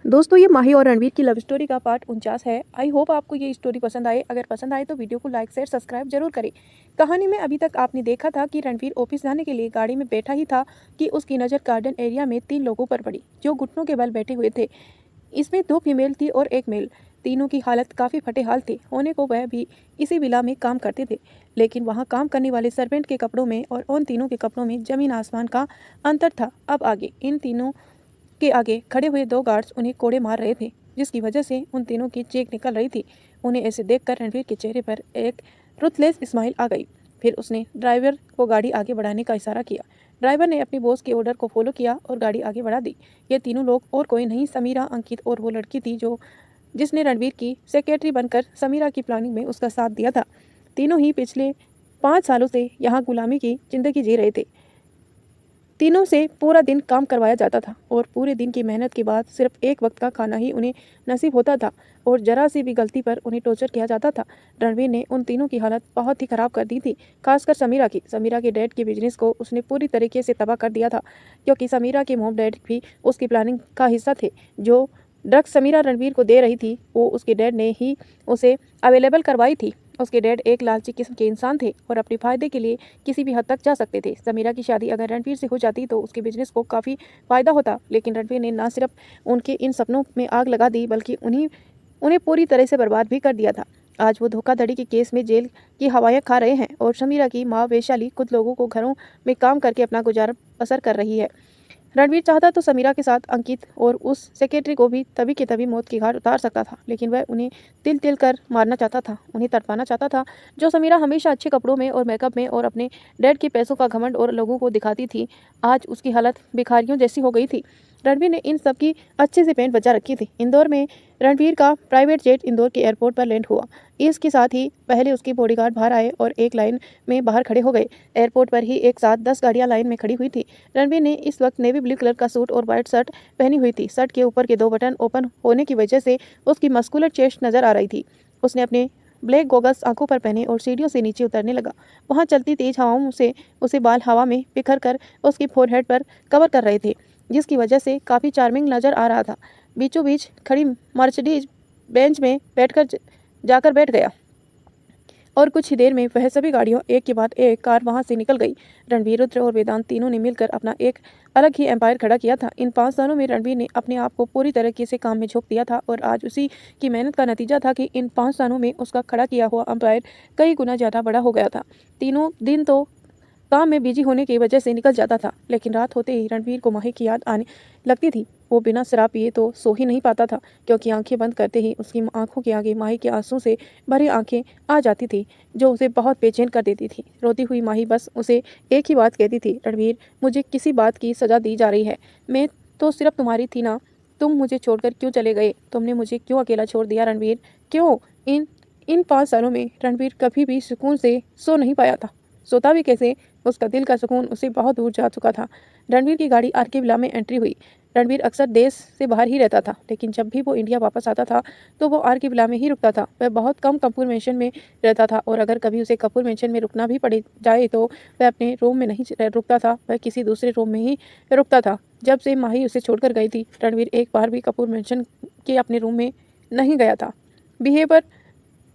दोस्तों ये माही और रणवीर की लव स्टोरी का पार्ट 49 है। आई होप आपको ये स्टोरी पसंद आए। अगर पसंद आए तो वीडियो को लाइक शेयर सब्सक्राइब जरूर करें। कहानी में अभी तक आपने देखा था कि रणवीर ऑफिस जाने के लिए गाड़ी में बैठा ही था कि उसकी नज़र गार्डन एरिया में 3 लोगों पर पड़ी जो घुटनों के बल बैठे हुए थे। इसमें 2 फीमेल थी और 1 मेल। तीनों की हालत काफ़ी फटे हाल थे। होने को वह भी इसी विला में काम करते थे, लेकिन वहाँ काम करने वाले सर्वेंट के कपड़ों में और उन तीनों के कपड़ों में ज़मीन आसमान का अंतर था। अब आगे इन तीनों के आगे खड़े हुए 2 गार्ड्स उन्हें कोड़े मार रहे थे, जिसकी वजह से उन तीनों की चीख निकल रही थी। उन्हें ऐसे देखकर रणवीर के चेहरे पर एक रुथलेस स्माइल आ गई। फिर उसने ड्राइवर को गाड़ी आगे बढ़ाने का इशारा किया। ड्राइवर ने अपने बॉस के ऑर्डर को फॉलो किया और गाड़ी आगे बढ़ा दी। ये तीनों लोग और कोई नहीं, समीरा, अंकित और वो लड़की थी जिसने रणवीर की सेक्रेटरी बनकर समीरा की प्लानिंग में उसका साथ दिया था। तीनों ही पिछले 5 सालों से यहाँ गुलामी की जिंदगी जी रहे थे। तीनों से पूरा दिन काम करवाया जाता था और पूरे दिन की मेहनत के बाद सिर्फ एक वक्त का खाना ही उन्हें नसीब होता था और जरा सी भी गलती पर उन्हें टॉर्चर किया जाता था। रणवीर ने उन तीनों की हालत बहुत ही ख़राब कर दी थी, खासकर समीरा के डैड के बिजनेस को उसने पूरी तरीके से तबाह कर दिया था, क्योंकि समीरा के मॉम डैड भी उसकी प्लानिंग का हिस्सा थे। जो ड्रग्स समीरा रणवीर को दे रही थी वो उसके डैड ने ही उसे अवेलेबल करवाई थी। उसके डैड एक लालची किस्म के इंसान थे और अपने फ़ायदे के लिए किसी भी हद तक जा सकते थे। समीरा की शादी अगर रणवीर से हो जाती तो उसके बिजनेस को काफ़ी फ़ायदा होता, लेकिन रणवीर ने ना सिर्फ उनके इन सपनों में आग लगा दी बल्कि उन्हें पूरी तरह से बर्बाद भी कर दिया था। आज वो धोखाधड़ी के केस में जेल की हवाएं खा रहे हैं और समीरा की माँ वैशाली खुद लोगों को घरों में काम करके अपना गुजारा बसर कर रही है। रणवीर चाहता तो समीरा के साथ अंकित और उस सेक्रेटरी को भी तभी के तभी मौत की घाट उतार सकता था, लेकिन वह उन्हें तिल तिल कर मारना चाहता था, उन्हें तड़पाना चाहता था। जो समीरा हमेशा अच्छे कपड़ों में और मेकअप में और अपने डैड के पैसों का घमंड और लोगों को दिखाती थी, आज उसकी हालत भिखारियों जैसी हो गई थी। रणवीर ने इन सब की अच्छे से पेंट बचा रखी थी। इंदौर में रणवीर का प्राइवेट जेट इंदौर के एयरपोर्ट पर लैंड हुआ। इसके साथ ही पहले उसके बॉडीगार्ड बाहर आए और एक लाइन में बाहर खड़े हो गए। एयरपोर्ट पर ही एक साथ 10 गाड़ियां लाइन में खड़ी हुई थी। रणवीर ने इस वक्त नेवी ब्लू कलर का सूट और वाइट शर्ट पहनी हुई थी। शर्ट के ऊपर के 2 बटन ओपन होने की वजह से उसकी मस्कुलर चेस्ट नजर आ रही थी। उसने अपने ब्लैक गॉगल्स आंखों पर पहने और सीढ़ियों से नीचे उतरने लगा। वहां चलती तेज हवाओं से उसे बाल हवा में बिखर कर उसकी फोरहेड पर कवर कर रहे थे, जिसकी वजह से काफ़ी चार्मिंग नजर आ रहा था। बीचों बीच खड़ी मर्सिडीज बेंच में जाकर बैठ गया और कुछ ही देर में वह सभी गाड़ियों एक के बाद एक कार वहां से निकल गई। रणवीर, रुद्र और वेदांत तीनों ने मिलकर अपना एक अलग ही एम्पायर खड़ा किया था। इन 5 सालों में रणवीर ने अपने आप को पूरी तरीके से काम में झोंक दिया था और आज उसी की मेहनत का नतीजा था कि इन 5 सालों में उसका खड़ा किया हुआ एम्पायर कई गुना ज़्यादा बड़ा हो गया था। तीनों दिन तो काम में बिजी होने की वजह से निकल जाता था, लेकिन रात होते ही रणवीर को माही की याद आने लगती थी। वो बिना शराब पिए तो सो ही नहीं पाता था, क्योंकि आंखें बंद करते ही उसकी आंखों के आगे माही के आंसू से भरी आंखें आ जाती थी, जो उसे बहुत बेचैन कर देती थी। रोती हुई माही बस उसे एक ही बात कहती थी, रणवीर, मुझे किसी बात की सज़ा दी जा रही है। मैं तो सिर्फ तुम्हारी थी ना, तुम मुझे छोड़कर क्यों चले गए? तुमने मुझे क्यों अकेला छोड़ दिया रणवीर? क्यों? इन इन 5 सालों में रणवीर कभी भी सुकून से सो नहीं पाया था। सोता भी कैसे? उसका दिल का सुकून उसे बहुत दूर जा चुका था। रणवीर की गाड़ी आर.के. विला में एंट्री हुई। रणवीर अक्सर देश से बाहर ही रहता था, लेकिन जब भी वो इंडिया वापस आता था तो वो आर.के. विला में ही रुकता था। वह बहुत कम कपूर मेंशन में रहता था और अगर कभी उसे कपूर मेंशन में रुकना भी पड़ जाए तो वह अपने रूम में नहीं रुकता था, वह किसी दूसरे रूम में ही रुकता था। जब से माही उसे छोड़कर गई थी, रणवीर एक बार भी कपूर मेंशन के अपने रूम में नहीं गया था।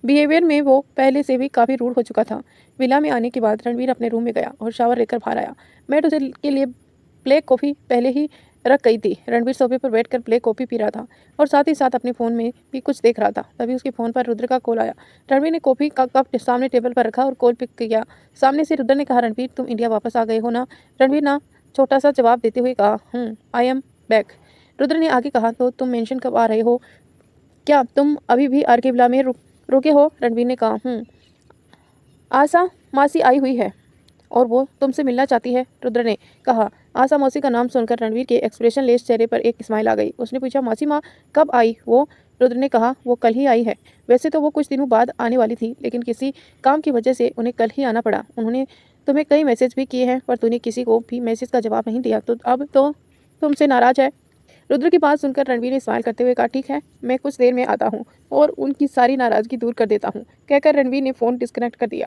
बिहेवियर में वो पहले से भी काफ़ी रूड हो चुका था। विला में आने के बाद रणवीर अपने रूम में गया और शावर लेकर बाहर आया। मैट उसे के लिए ब्लैक कॉफ़ी पहले ही रख गई थी। रणवीर सोफे पर बैठकर ब्लैक कॉफ़ी पी रहा था और साथ ही साथ अपने फ़ोन में भी कुछ देख रहा था। तभी उसके फ़ोन पर रुद्र का कॉल आया। रणवीर ने कॉफ़ी का कप सामने टेबल पर रखा और कॉल पिक किया। सामने से रुद्र ने कहा, रणवीर, तुम इंडिया वापस आ गए हो ना? रणवीर ना छोटा सा जवाब देते हुए कहा, आई एम बैक। रुद्र ने आगे कहा, तो तुम मेंशन कब आ रहे हो? क्या तुम अभी भी आर के विला में रुके हो? रणवीर ने कहा, आशा मासी आई हुई है और वो तुमसे मिलना चाहती है, रुद्र ने कहा। आशा मौसी का नाम सुनकर रणवीर के एक्सप्रेशन लेस चेहरे पर एक स्माइल आ गई। उसने पूछा, मौसी माँ कब आई वो? रुद्र ने कहा, वो कल ही आई है। वैसे तो वो कुछ दिनों बाद आने वाली थी, लेकिन किसी काम की वजह से उन्हें कल ही आना पड़ा। उन्होंने तुम्हें कई मैसेज भी किए हैं, पर तूने किसी को भी मैसेज का जवाब नहीं दिया, तो अब तो तुमसे नाराज है। रुद्र की बात सुनकर रणवीर ने स्माइल करते हुए कहा, ठीक है, मैं कुछ देर में आता हूँ और उनकी सारी नाराज़गी दूर कर देता हूँ, कहकर रणवीर ने फ़ोन डिस्कनेक्ट कर दिया।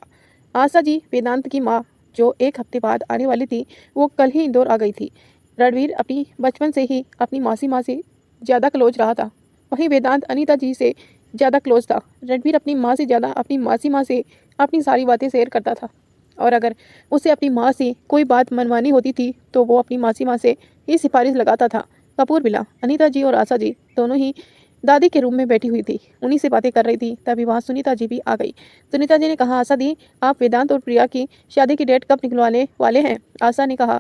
आशा जी, वेदांत की माँ, जो 1 हफ्ते बाद आने वाली थी, वो कल ही इंदौर आ गई थी। रणवीर अपनी बचपन से ही अपनी मासी माँ से ज़्यादा क्लोज रहा था। वहीं वेदांत अनीता जी से ज़्यादा क्लोज था। रणवीर अपनी माँ से ज़्यादा अपनी मासी माँ से अपनी सारी बातें शेयर करता था, और अगर उसे अपनी माँ से कोई बात मनवानी होती थी तो वो अपनी मासी माँ से ही सिफारिश लगाता था। कपूर विला अनीता जी और आशा जी दोनों ही दादी के रूम में बैठी हुई थी, उन्हीं से बातें कर रही थी। तभी वहाँ सुनीता जी भी आ गई। सुनीता जी ने कहा, आशा दी, आप वेदांत और प्रिया की शादी की डेट कब निकलवाने वाले हैं? आशा ने कहा,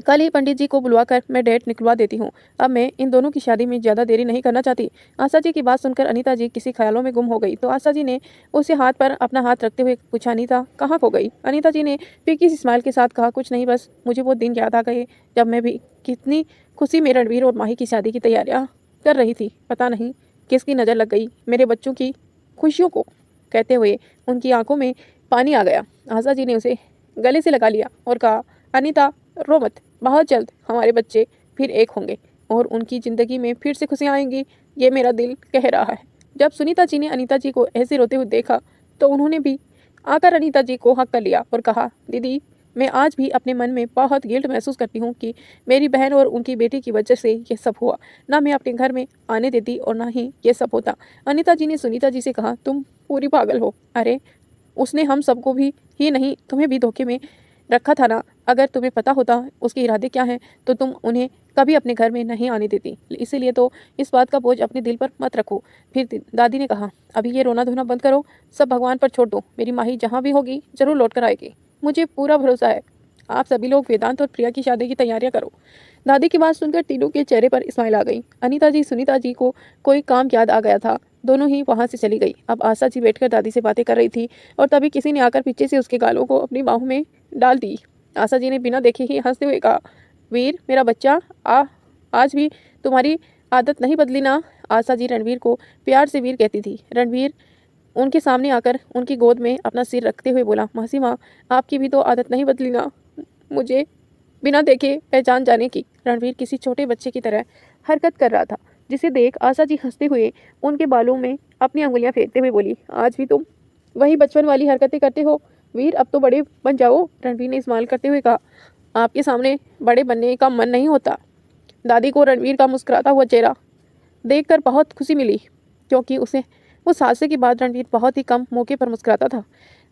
कल ही पंडित जी को बुलवाकर मैं डेट निकलवा देती हूँ। अब मैं इन दोनों की शादी में ज़्यादा देरी नहीं करना चाहती। आशा जी की बात सुनकर अनीता जी किसी ख्यालों में गुम हो गई। तो आशा जी ने उसे हाथ पर अपना हाथ रखते हुए पूछा, अनीता कहाँ खो गई? अनीता जी ने फीकी सी स्माइल के साथ कहा, कुछ नहीं, बस मुझे वो दिन याद आ गए जब मैं भी कितनी खुशी में रणवीर और माही की शादी की तैयारियाँ कर रही थी। पता नहीं किसकी नज़र लग गई मेरे बच्चों की खुशियों को। कहते हुए उनकी आंखों में पानी आ गया। आशा जी ने उसे गले से लगा लिया और कहा, अनीता रो मत, बहुत जल्द हमारे बच्चे फिर एक होंगे और उनकी ज़िंदगी में फिर से खुशियाँ आएंगी, ये मेरा दिल कह रहा है। जब सुनीता जी ने अनीता जी को ऐसे रोते हुए देखा तो उन्होंने भी आकर अनीता जी को हक कर लिया और कहा, दीदी, मैं आज भी अपने मन में बहुत गिल्ट महसूस करती हूँ कि मेरी बहन और उनकी बेटी की वजह से ये सब हुआ। ना मैं अपने घर में आने देती और ना ही ये सब होता। अनीता जी ने सुनीता जी से कहा, तुम पूरी पागल हो। अरे उसने हम सबको भी ही नहीं, तुम्हें भी धोखे में रखा था ना। अगर तुम्हें पता होता उसके इरादे क्या हैं तो तुम उन्हें कभी अपने घर में नहीं आने देती। इसीलिए तो इस बात का बोझ अपने दिल पर मत रखो। फिर दादी ने कहा, अभी ये रोना धोना बंद करो, सब भगवान पर छोड़ दो। मेरी माही जहाँ भी होगी जरूर लौट कर आएगी, मुझे पूरा भरोसा है। आप सभी लोग वेदांत और प्रिया की शादी की तैयारियां करो। दादी की बात सुनकर तीनों के चेहरे पर स्माइल आ गई। अनीता जी सुनीता जी को कोई काम याद आ गया था, दोनों ही वहां से चली गई। अब आशा जी बैठकर दादी से बातें कर रही थी और तभी किसी ने आकर पीछे से उसके गालों को अपनी बाहों में डाल दी। आशा जी ने बिना देखे ही हंसते हुए कहा, वीर मेरा बच्चा, आज भी तुम्हारी आदत नहीं बदली ना? आशा जी रणवीर को प्यार से वीर कहती थी। रणवीर उनके सामने आकर उनकी गोद में अपना सिर रखते हुए बोला, मासी माँ, आपकी भी तो आदत नहीं बदली ना मुझे बिना देखे पहचान जाने की? रणवीर किसी छोटे बच्चे की तरह हरकत कर रहा था, जिसे देख आशा जी हंसते हुए उनके बालों में अपनी अंगुलियां फेरते हुए बोली, आज भी तुम वही बचपन वाली हरकतें करते हो वीर, अब तो बड़े बन जाओ। रणवीर ने इस्तेमाल करते हुए कहा, आपके सामने बड़े बनने का मन नहीं होता। दादी को रणवीर का मुस्कुराता हुआ चेहरा देखकर बहुत खुशी मिली, क्योंकि उसे उस हादसे के बाद रणवीर बहुत ही कम मौके पर मुस्कुराता था।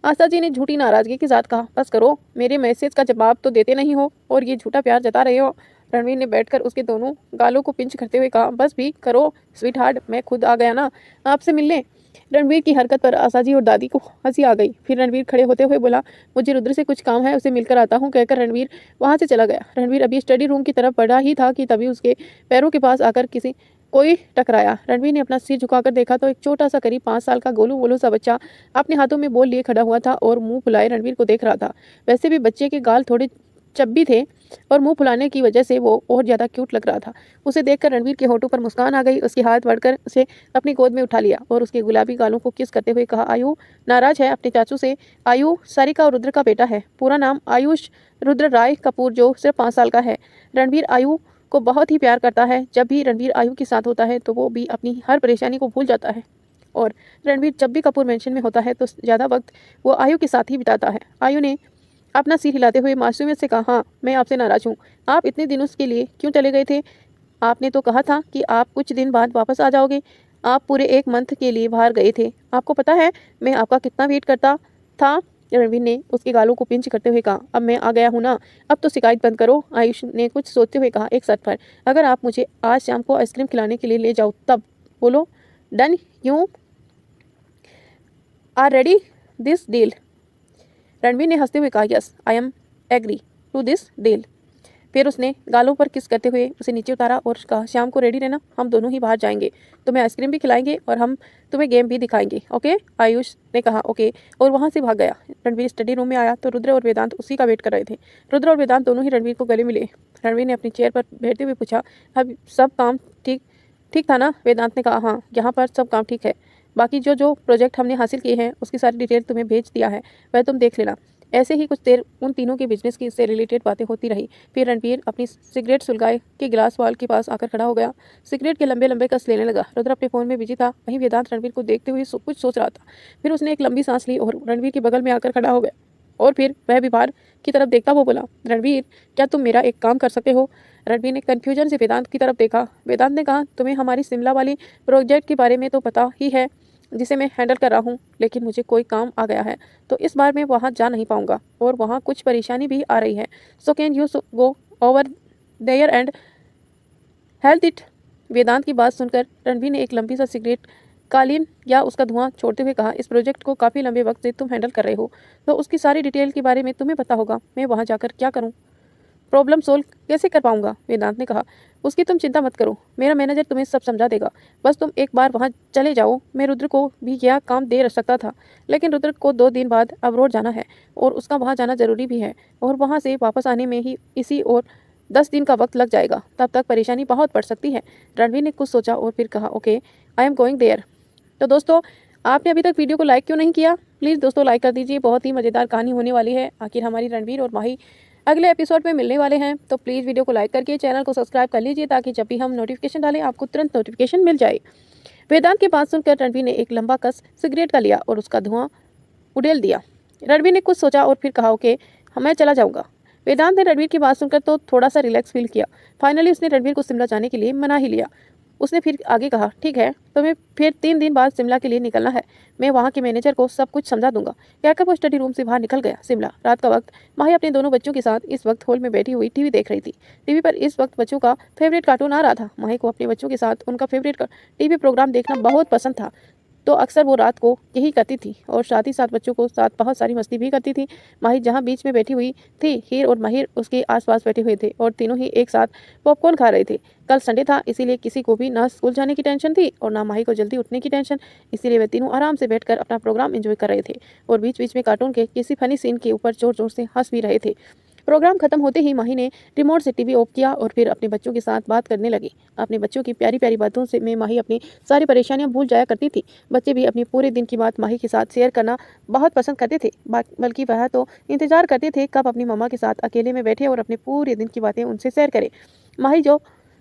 आशा जी ने झूठी नाराजगी के साथ कहा, बस करो, मेरे मैसेज का जवाब तो देते नहीं हो और ये झूठा प्यार जता रहे हो। रणवीर ने बैठकर उसके दोनों गालों को पिंच करते हुए कहा, बस भी करो स्वीट हार्ट, मैं खुद आ गया ना आपसे मिलने। रणवीर की हरकत पर आशा जी और दादी को हंसी आ गई। फिर रणवीर खड़े होते हुए बोला, मुझे रुद्र से कुछ काम है, उसे मिलकर आता हूँ। कहकर रणवीर वहां से चला गया। रणवीर अभी स्टडी रूम की तरफ बढ़ा ही था कि तभी उसके पैरों के पास आकर कोई टकराया। रणवीर ने अपना सिर झुकाकर देखा तो एक छोटा सा करीब 5 साल का गोलू मोलू सा बच्चा अपने हाथों में बॉल लिए खड़ा हुआ था और मुंह फुलाए रणवीर को देख रहा था। वैसे भी बच्चे के गाल थोड़े चब्बी थे और मुंह फुलाने की वजह से वो और ज्यादा क्यूट लग रहा था। उसे देखकर रणवीर के होठों पर मुस्कान आ गई। उसके हाथ बढ़कर उसे अपनी गोद में उठा लिया और उसके गुलाबी गालों को किस करते हुए कहा, आयु नाराज है अपने चाचू से? आयु सारिका और रुद्र का बेटा है, पूरा नाम आयुष रुद्र राय कपूर, जो सिर्फ 5 साल का है। रणवीर आयु को बहुत ही प्यार करता है। जब भी रणवीर आयु के साथ होता है तो वो भी अपनी हर परेशानी को भूल जाता है, और रणवीर जब भी कपूर मेंशन में होता है तो ज़्यादा वक्त वो आयु के साथ ही बिताता है। आयु ने अपना सिर हिलाते हुए मासूमियत से कहा, हाँ मैं आपसे नाराज हूँ। आप इतने दिनों के लिए क्यों चले गए थे? आपने तो कहा था कि आप कुछ दिन बाद वापस आ जाओगे। आप पूरे 1 मंथ के लिए बाहर गए थे। आपको पता है मैं आपका कितना वेट करता था? रणवीर ने उसके गालों को पिंच करते हुए कहा, अब मैं आ गया हूँ ना, अब तो शिकायत बंद करो। आयुष ने कुछ सोचते हुए कहा, एक शर्त पर, अगर आप मुझे आज शाम को आइसक्रीम खिलाने के लिए ले जाओ तब। बोलो done, you are ready this deal? Ranveer ने हंसते हुए कहा, yes I am agree to this deal. फिर उसने गालों पर किस करते हुए उसे नीचे उतारा और कहा, शाम को रेडी रहना, हम दोनों ही बाहर जाएंगे, तुम्हें आइसक्रीम भी खिलाएंगे और हम तुम्हें गेम भी दिखाएंगे, ओके? आयुष ने कहा, ओके, और वहाँ से भाग गया। रणवीर स्टडी रूम में आया तो रुद्र और वेदांत उसी का वेट कर रहे थे। रुद्र और वेदांत दोनों ही रणवीर को गले मिले। रणवीर ने अपनी चेयर पर बैठते हुए पूछा, अब सब काम ठीक ठीक था ना? वेदांत ने कहा, हाँ यहाँ पर सब काम ठीक है, बाकी जो जो प्रोजेक्ट हमने हासिल किए हैं उसकी सारी डिटेल तुम्हें भेज दिया है, वह तुम देख लेना। ऐसे ही कुछ देर उन तीनों के बिजनेस की से रिलेटेड बातें होती रही। फिर रणवीर अपनी सिगरेट सुलगाए के गिलास वाल के पास आकर खड़ा हो गया। सिगरेट के लंबे लंबे कस लेने लगा। रुद्र अपने फ़ोन में बिजी था, वहीं वेदांत रणवीर को देखते हुए कुछ सोच रहा था। फिर उसने एक लंबी सांस ली और रणवीर के बगल में आकर खड़ा हो गया, और फिर वह भी बाहर की तरफ देखता वो बोला, रणवीर क्या तुम मेरा एक काम कर सकते हो? रणवीर ने कन्फ्यूजन से वेदांत की तरफ देखा। वेदांत ने कहा, तुम्हें हमारी शिमला वाली प्रोजेक्ट के बारे में तो पता ही है जिसे मैं हैंडल कर रहा हूँ, लेकिन मुझे कोई काम आ गया है तो इस बार मैं वहाँ जा नहीं पाऊँगा और वहाँ कुछ परेशानी भी आ रही है। So can you go over there and health it? Vedant की बात सुनकर रणवीर ने एक लंबी सा सिगरेट कालीन या उसका धुआं छोड़ते हुए कहा, इस प्रोजेक्ट को काफ़ी लंबे वक्त से तुम हैंडल कर रहे हो तो उसकी सारी डिटेल के बारे में तुम्हें पता होगा। मैं वहाँ जाकर क्या करूँ, प्रॉब्लम सोल्व कैसे कर पाऊंगा? वेदांत ने कहा, उसकी तुम चिंता मत करो, मेरा मैनेजर तुम्हें सब समझा देगा। बस तुम एक बार वहाँ चले जाओ। मैं रुद्र को भी यह काम दे सकता था, लेकिन रुद्र को 2 दिन बाद अब्रोड जाना है और उसका वहाँ जाना ज़रूरी भी है और वहाँ से वापस आने में ही इसी और 10 दिन का वक्त लग जाएगा। तब तक परेशानी बहुत बढ़ सकती है। रणवीर ने कुछ सोचा और फिर कहा, okay I am going there. तो दोस्तों, आपने अभी तक वीडियो को लाइक क्यों नहीं किया? प्लीज़ दोस्तों लाइक कर दीजिए। बहुत ही मज़ेदार कहानी होने वाली है। आखिर हमारी रणवीर और माही अगले एपिसोड में मिलने वाले हैं, तो प्लीज़ वीडियो को लाइक करके चैनल को सब्सक्राइब कर लीजिए ताकि जब भी हम नोटिफिकेशन डालें आपको तुरंत नोटिफिकेशन मिल जाए। वेदांत की बात सुनकर रणवीर ने एक लंबा कस सिगरेट का लिया और उसका धुआं उड़ेल दिया। रणवीर ने कुछ सोचा और फिर कहा, ओके मैं चला जाऊँगा। वेदांत ने रणवीर की बात सुनकर तो थोड़ा सा रिलैक्स फील किया। फाइनली उसने रणवीर को शिमला जाने के लिए मना ही लिया। उसने फिर आगे कहा, ठीक है तो मैं फिर 3 दिन बाद शिमला के लिए निकलना है। मैं वहाँ के मैनेजर को सब कुछ समझा दूंगा। कहकर वो स्टडी रूम से बाहर निकल गया। शिमला रात का वक्त। माही अपने दोनों बच्चों के साथ इस वक्त हॉल में बैठी हुई टीवी देख रही थी। टीवी पर इस वक्त बच्चों का फेवरेट कार्टून आ रहा था। माही को अपने बच्चों के साथ उनका फेवरेट टीवी प्रोग्राम देखना बहुत पसंद था, तो अक्सर वो रात को यही करती थी और साथ ही साथ बच्चों को साथ बहुत सारी मस्ती भी करती थी। माही जहाँ बीच में बैठी हुई थी, हीर और माहिर उसके आसपास बैठे हुए थे और तीनों ही एक साथ पॉपकॉर्न खा रहे थे। कल संडे था, इसीलिए किसी को भी ना स्कूल जाने की टेंशन थी और ना माही को जल्दी उठने की टेंशन। इसीलिए वे तीनों आराम से बैठकर अपना प्रोग्राम एंजॉय कर रहे थे और बीच बीच में कार्टून के किसी फनी सीन के ऊपर जोर जोर से हंस भी रहे थे। प्रोग्राम खत्म होते ही माही ने रिमोट से टीवी ऑफ किया और फिर अपने बच्चों के साथ बात करने लगी। अपने बच्चों की प्यारी प्यारी बातों से में माही अपनी सारी परेशानियां भूल जाया करती थी। बच्चे भी अपनी पूरे दिन की बात माही के साथ शेयर करना बहुत पसंद करते थे, बल्कि वह तो इंतजार करते थे कब अपनी मम्मा के साथ अकेले में बैठे और अपने पूरे दिन की बातें उनसे शेयर करे।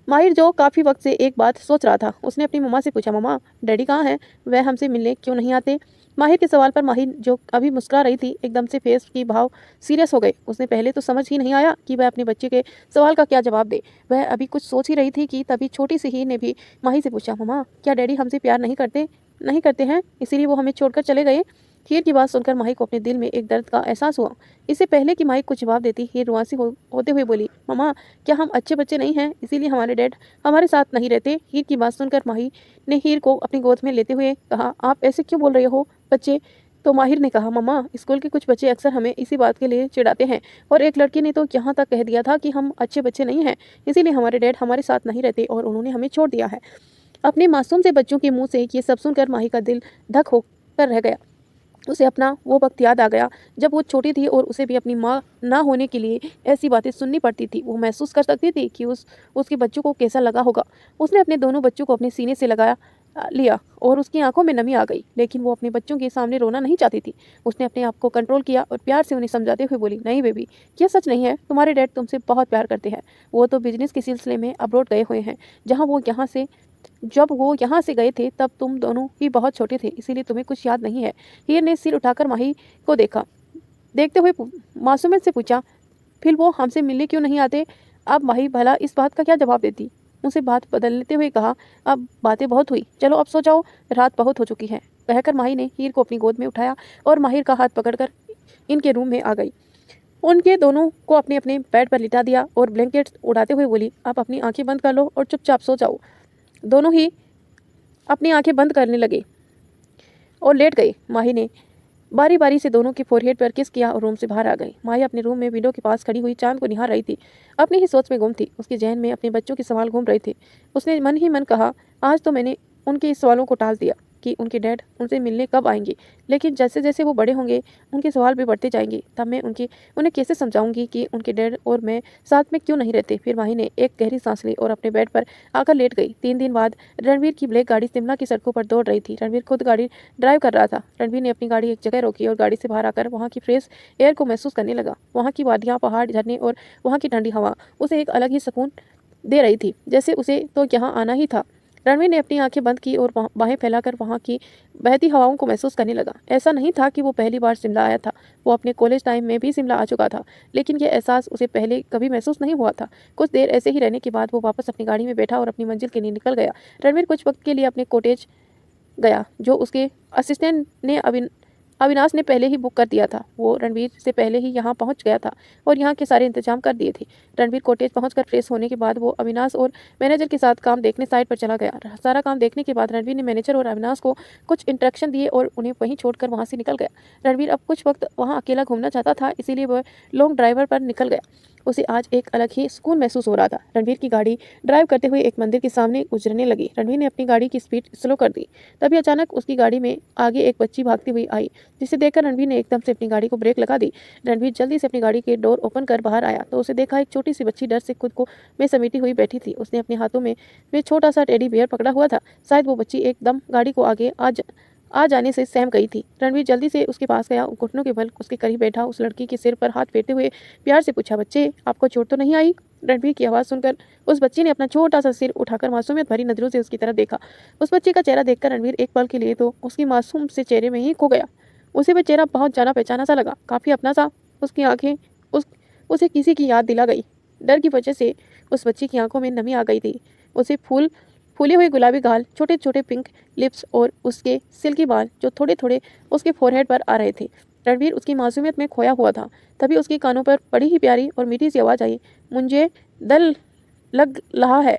माहिर जो काफ़ी वक्त से एक बात सोच रहा था, उसने अपनी मम्मा से पूछा, मम्मा डैडी कहाँ हैं? वह हमसे मिलने क्यों नहीं आते? माहिर के सवाल पर माहिर जो अभी मुस्कुरा रही थी, एकदम से फेस की भाव सीरियस हो गए। उसने पहले तो समझ ही नहीं आया कि वह अपने बच्चे के सवाल का क्या जवाब दे। वह अभी कुछ सोच ही रही थी कि तभी छोटी सी हीर ने भी माही से पूछा, मम्मा क्या डैडी हमसे प्यार नहीं करते हैं, इसीलिए वो हमें छोड़कर चले गए? हीर की बात सुनकर माही को अपने दिल में एक दर्द का एहसास हुआ। इससे पहले कि माही कुछ जवाब देती, हीर रुआंसी होते हुए बोली, मम्मा क्या हम अच्छे बच्चे नहीं हैं, इसीलिए हमारे डैड हमारे साथ नहीं रहते? हीर की बात सुनकर माही ने हीर को अपनी गोद में लेते हुए कहा, आप ऐसे क्यों बोल रहे हो बच्चे? तो माहिर ने कहा, मम्मा स्कूल के कुछ बच्चे अक्सर हमें इसी बात के लिए चिढ़ाते हैं और एक लड़की ने तो यहाँ तक कह दिया था कि हम अच्छे बच्चे नहीं हैं, इसीलिए हमारे डैड हमारे साथ नहीं रहते और उन्होंने हमें छोड़ दिया है। अपने मासूम से बच्चों के मुंह से ये सब सुनकर माही का दिल धक होकर रह गया। उसे अपना वो वक्त याद आ गया जब वो छोटी थी और उसे भी अपनी माँ ना होने के लिए ऐसी बातें सुननी पड़ती थी। वो महसूस कर सकती थी कि उसके बच्चों को कैसा लगा होगा। उसने अपने दोनों बच्चों को अपने सीने से लगाया लिया और उसकी आंखों में नमी आ गई, लेकिन वो अपने बच्चों के सामने रोना नहीं चाहती थी। उसने अपने आप को कंट्रोल किया और प्यार से उन्हें समझाते हुए बोली, नहीं बेबी, यह सच नहीं है, तुम्हारे डैड तुमसे बहुत प्यार करते हैं। वो तो बिजनेस के सिलसिले में अब्रॉड गए हुए हैं। जब वो यहाँ से गए थे तब तुम दोनों ही बहुत छोटे थे, इसीलिए तुम्हें कुछ याद नहीं है। हीर ने सिर उठाकर माही को देखते हुए मासूमियत से पूछा, फिर वो हमसे मिलने क्यों नहीं आते? अब माही भला इस बात का क्या जवाब देती? उसे बात बदलते हुए कहा, अब बातें बहुत हुई, चलो अब सो जाओ, रात बहुत हो चुकी है। कहकर माही ने हीर को अपनी गोद में उठाया और माहिर का हाथ पकड़कर इनके रूम में आ गई। उनके दोनों को अपने अपने बेड पर लिटा दिया और ब्लैंकेट उड़ाते हुए बोली, आप अपनी आंखें बंद कर लो और चुपचाप सो जाओ। दोनों ही अपनी आंखें बंद करने लगे और लेट गए। माही ने बारी बारी से दोनों के फोरहेड पर किस किया और रूम से बाहर आ गई। माही अपने रूम में विंडो के पास खड़ी हुई चांद को निहार रही थी। अपनी ही सोच में गुम थी। उसके जहन में अपने बच्चों के सवाल घूम रहे थे। उसने मन ही मन कहा, आज तो मैंने उनके इस सवालों को टाल दिया कि उनके डैड उनसे मिलने कब आएंगे, लेकिन जैसे जैसे वो बड़े होंगे उनके सवाल भी बढ़ते जाएंगे। तब मैं उन्हें कैसे समझाऊंगी कि उनके डैड और मैं साथ में क्यों नहीं रहते। फिर माही ने एक गहरी सांस ली और अपने बेड पर आकर लेट गई। 3 दिन बाद रणवीर की ब्लैक गाड़ी शिमला की सड़कों पर दौड़ रही थी। रणवीर खुद गाड़ी ड्राइव कर रहा था। रणवीर ने अपनी गाड़ी एक जगह रोकी और गाड़ी से बाहर आकर वहाँ की फ्रेश एयर को महसूस करने लगा। वहाँ की वादियाँ, पहाड़, झरने और वहाँ की ठंडी हवा उसे एक अलग ही सुकून दे रही थी, जैसे उसे तो यहाँ आना ही था। रणवीर ने अपनी आंखें बंद की और बाहें फैलाकर वहाँ की बहती हवाओं को महसूस करने लगा। ऐसा नहीं था कि वो पहली बार शिमला आया था, वो अपने कॉलेज टाइम में भी शिमला आ चुका था, लेकिन यह एहसास उसे पहले कभी महसूस नहीं हुआ था। कुछ देर ऐसे ही रहने के बाद वो वापस अपनी गाड़ी में बैठा और अपनी मंजिल के लिए निकल गया। रणवीर कुछ वक्त के लिए अपने कॉटेज गया, जो उसके असिस्टेंट ने अविनाश ने पहले ही बुक कर दिया था। वो रणवीर से पहले ही यहाँ पहुँच गया था और यहाँ के सारे इंतजाम कर दिए थे। रणवीर कॉटेज पहुँचकर फ्रेश होने के बाद वो अविनाश और मैनेजर के साथ काम देखने साइट पर चला गया। सारा काम देखने के बाद रणवीर ने मैनेजर और अविनाश को कुछ इंस्ट्रक्शन दिए और उन्हें वहीं छोड़कर वहाँ से निकल गया। रणवीर अब कुछ वक्त वहाँ अकेला घूमना चाहता था, इसीलिए वह लॉन्ग ड्राइवर पर निकल गया। उसे आज एक अलग ही सुकून महसूस हो रहा था। रणवीर की गाड़ी ड्राइव करते हुए एक मंदिर के सामने गुजरने लगी। रणवीर ने अपनी गाड़ी की स्पीड स्लो कर दी। तभी अचानक उसकी गाड़ी में आगे एक बच्ची भागती हुई आई, जिसे देखकर रणवीर ने एकदम से अपनी गाड़ी को ब्रेक लगा दी। रणवीर जल्दी से अपनी गाड़ी के डोर ओपन कर बाहर आया तो उसे देखा एक छोटी सी बच्ची डर से खुद को में समेटी हुई बैठी थी। उसने अपने हाथों में छोटा सा टेडी बियर पकड़ा हुआ था। शायद वो बच्ची एकदम गाड़ी को आगे आ जाने से सहम गई थी। रणवीर जल्दी से उसके पास गया, घुटनों के बल उसके करीब बैठा उस लड़की के सिर पर हाथ फेरते हुए प्यार से पूछा, बच्चे आपको चोट तो नहीं आई? रणवीर की आवाज़ सुनकर उस बच्ची ने अपना छोटा सा सिर उठाकर मासूमियत भरी नजरों से उसकी तरफ देखा। उस बच्ची का चेहरा देखकर रणवीर एक पल के लिए तो उसकी मासूम से चेहरे में ही खो गया। उसे वह चेहरा बहुत जाना पहचाना सा लगा, काफ़ी अपना सा। उसकी आंखें उसे किसी की याद दिला गई। डर की वजह से उस बच्ची की आंखों में नमी आ गई थी। उसे फूले हुए गुलाबी गाल, छोटे छोटे पिंक लिप्स और उसके सिल्की बाल जो थोड़े थोड़े उसके फोरहेड पर आ रहे थे। रणवीर उसकी मासूमियत में खोया हुआ था। तभी उसके कानों पर बड़ी ही प्यारी और मीठी सी आवाज़ आई, मुझे डर लग रहा है।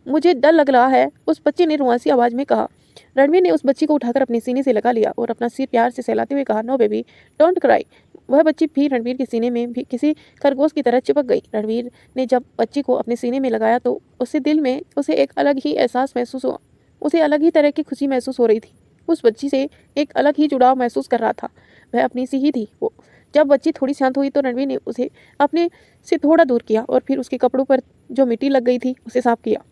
मुझे डर लग रहा है, उस बच्ची ने रुआंसी आवाज़ में कहा। रणवीर ने उस बच्ची को उठाकर अपने सीने से लगा लिया और अपना सिर प्यार से सहलाते हुए कहा, नो बेबी डोंट क्राई। वह बच्ची भी रणवीर के सीने में भी किसी खरगोश की तरह चिपक गई। रणवीर ने जब बच्ची को अपने सीने में लगाया तो उससे दिल में उसे एक अलग ही एहसास महसूस हुआ। उसे अलग ही तरह की खुशी महसूस हो रही थी। उस बच्ची से एक अलग ही जुड़ाव महसूस कर रहा था। वह अपनी सी ही थी। वो जब बच्ची थोड़ी शांत हुई तो रणवीर ने उसे अपने से थोड़ा दूर किया और फिर उसके कपड़ों पर जो मिट्टी लग गई थी उसे साफ किया।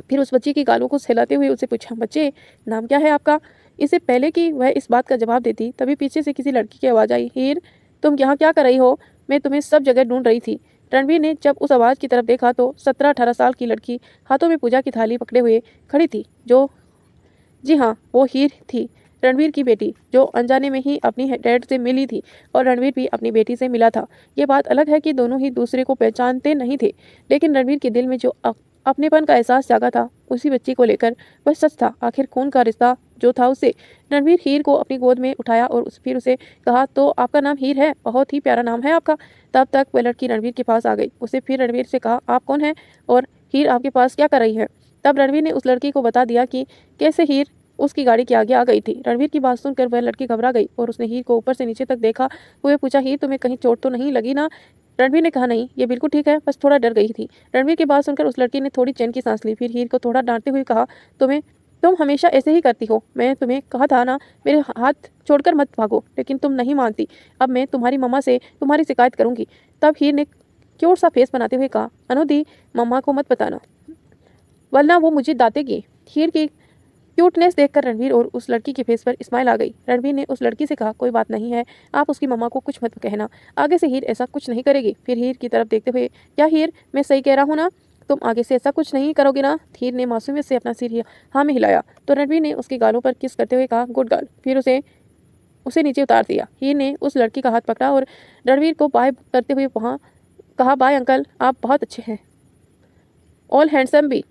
फिर उस बच्ची की गालों को सहलाते हुए उसे पूछा, बच्चे नाम क्या है आपका? इससे पहले कि वह इस बात का जवाब देती तभी पीछे से किसी लड़की की आवाज़ आई, हीर तुम यहाँ क्या कर रही हो? मैं तुम्हें सब जगह ढूंढ रही थी। रणवीर ने जब उस आवाज़ की तरफ देखा तो 17-18 साल की लड़की हाथों में पूजा की थाली पकड़े हुए खड़ी थी। जी हाँ, वो हीर थी, रणवीर की बेटी, जो अनजाने में ही अपनी डैड से मिली थी और रणवीर भी अपनी बेटी से मिला था। ये बात अलग है कि दोनों ही दूसरे को पहचानते नहीं थे, लेकिन रणवीर के दिल में जो अपनेपन का एहसास जागा था उसी बच्ची को लेकर वह सच था। आखिर खून का रिश्ता जो था उससे। रणवीर हीर को अपनी गोद में उठाया और फिर उसे कहा, तो आपका नाम हीर है? बहुत ही प्यारा नाम है आपका। तब तक वह लड़की रणवीर के पास आ गई। उसे फिर रणवीर से कहा, आप कौन हैं और हीर आपके पास क्या कर रही है? तब रणवीर ने उस लड़की को बता दिया कि कैसे हीर उसकी गाड़ी के आगे आ गई थी। रणवीर की बात सुनकर वह लड़की घबरा गई और उसने हीर को ऊपर से नीचे तक देखा हुए पूछा, हीर तुम्हें कहीं चोट तो नहीं लगी ना? रणवीर ने कहा, नहीं, ये बिल्कुल ठीक है, बस थोड़ा डर गई थी। रणवीर की बात सुनकर उस लड़की ने थोड़ी चैन की सांस ली। फिर हीर को थोड़ा डांटते हुए कहा, तुम हमेशा ऐसे ही करती हो। मैं तुम्हें कहा था ना, मेरे हाथ छोड़कर मत भागो, लेकिन तुम नहीं मानती। अब मैं तुम्हारी मम्मा से तुम्हारी शिकायत करूंगी। तब हीर ने क्यूट सा फेस बनाते हुए कहा, अनुदी मम्मा को मत बताना, वरना वो मुझे डांटेगी। हीर की क्यूटनेस देखकर रणवीर और उस लड़की के फेस पर स्माइल आ गई। रणवीर ने उस लड़की से कहा, कोई बात नहीं है, आप उसकी मम्मा को कुछ मत कहना, आगे से हीर ऐसा कुछ नहीं करेगी। फिर हीर की तरफ देखते हुए, क्या हीर मैं सही कह रहा हूँ ना? तुम आगे से ऐसा कुछ नहीं करोगे ना? हीर ने मासूमियत से अपना सिर हाँ में हिलाया तो रणवीर ने उसके गालों पर किस करते हुए कहा, गुड गर्ल। फिर उसे नीचे उतार दिया। हीर ने उस लड़की का हाथ पकड़ा और रणवीर को बाय करते हुए वहाँ कहा, बाय अंकल, आप बहुत अच्छे हैं, ऑल हैंडसम भी।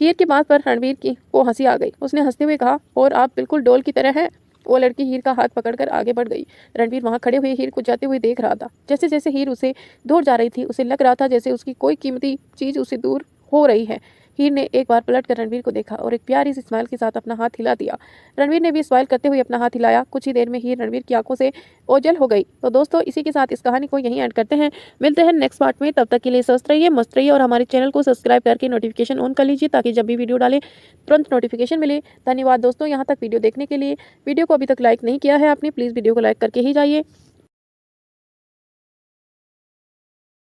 हीर की बात पर रणवीर की को हंसी आ गई। उसने हंसते हुए कहा, और आप बिल्कुल डोल की तरह हैं। वो लड़की हीर का हाथ पकड़कर आगे बढ़ गई। रणवीर वहां खड़े हुए हीर को जाते हुए देख रहा था। जैसे जैसे हीर उसे दूर जा रही थी उसे लग रहा था जैसे उसकी कोई कीमती चीज उसे दूर हो रही है। हीर ने एक बार पलट कर रणवीर को देखा और एक प्यारी सी स्माइल के साथ अपना हाथ हिला दिया। रणवीर ने भी स्माइल करते हुए अपना हाथ हिलाया। कुछ ही देर में हीर रणवीर की आंखों से ओझल हो गई। तो दोस्तों, इसी के साथ इस कहानी को यहीं एंड करते हैं। मिलते हैं नेक्स्ट पार्ट में। तब तक के लिए स्वस्थ रहिए, मस्त रहिए और हमारे चैनल को सब्सक्राइब करके नोटिफिकेशन ऑन कर लीजिए ताकि जब भी वीडियो डालें तुरंत नोटिफिकेशन मिले। धन्यवाद दोस्तों, यहाँ तक वीडियो देखने के लिए। वीडियो को अभी तक लाइक नहीं किया है आपने, प्लीज़ वीडियो को लाइक करके ही जाइए।